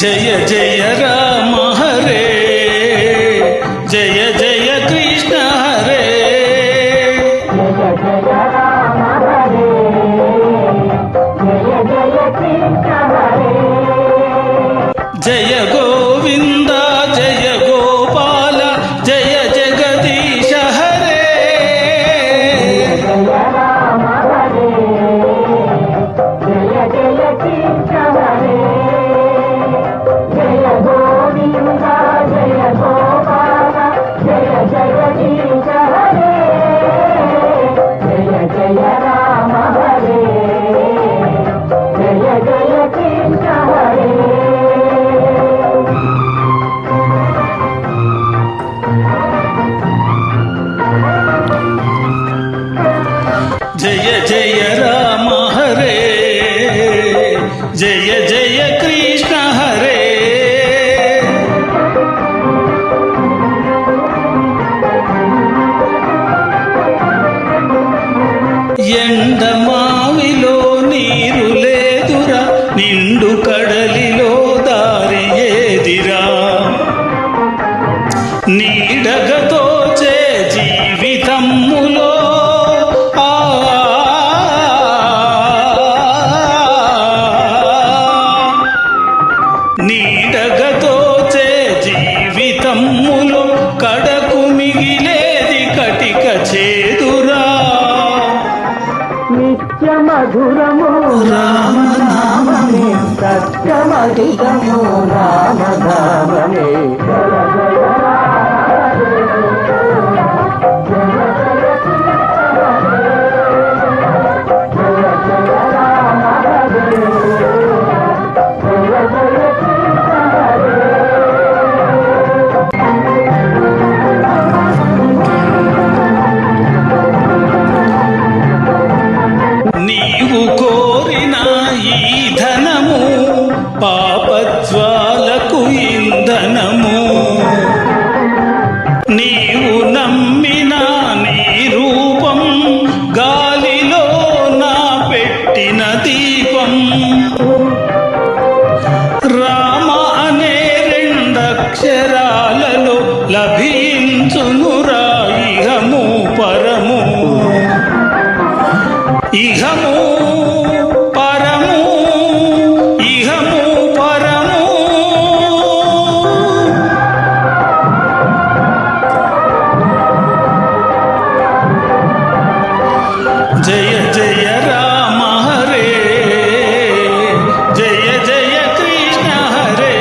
జయ జయ రామ హరే జయ జయ కృష్ణ హరే జయ జయ రామ హరే జయ జయ కృష్ణ హరే జయ గోవింద జయ గోపాల జయ జగదీశ హరే జయ రామ హరే జయ జయ కృష్ణ హరే జయ గోవింద జయ గోపాల జయ జగదీశ హరే జయ జయ రామ హరే జయ జయ కృష్ణ హరే జయ జయ రామ హరే జయ జయ కృష్ణ హరే ఎండమావిలో నీరు లేదురా నిండు కడలిలో దారి ఏదిరా నీడగతోచే జీవితమ్ములో నీడగతోచే జీవితమ్ములో కడకు మిగిలేది కటిక చేదురా నిత్య మధురము రామనామమే సత్యమధికము రామధామమే నీవు కోరిన ఈ ధనము పాపజ్వాలకు ఇంధనము నీవు నమ్మిన నీ రూపం గాలిలో నా పెట్టిన దీపం రామ అనే రెండక్షరాలలో లభించునురా ఇహము పరము ఇహము పరము ఇహము పరము జయ జయ రామ హరే జయ జయ కృష్ణ హరే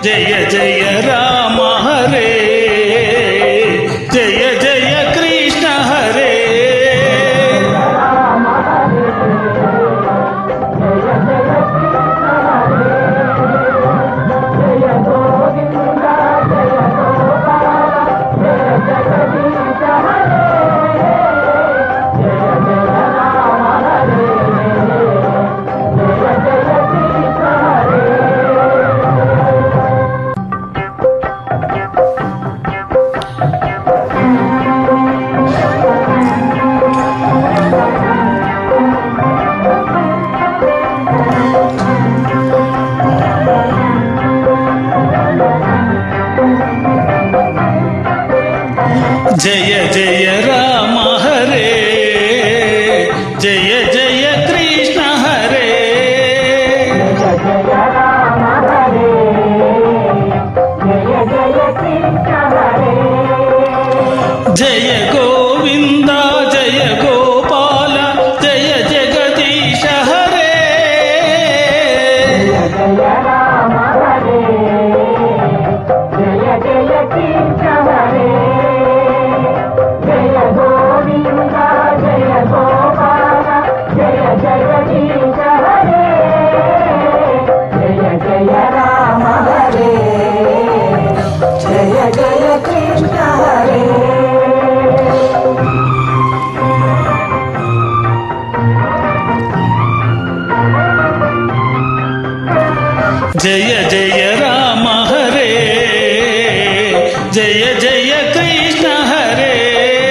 జయ జయ రామ హరే జయ జయ కృష్ణ హరే జయ జయ రామ హరే జయ జయ కృష్ణ హరే జయ రామ హరే జయ జయ కృష్ణ హరే జయ గోవింద జయ గోపాల జయ జగదీశ హరే జయ రామ హరే జయ జయ కృష్ణ హరే జయ గోవింద జయ గోపాల జయ జగదీశ హరే జయ జయ రామ హరే జయ జయ కృష్ణ హరే జయ జయ రామ హరే జయ జయ కృష్ణ హరే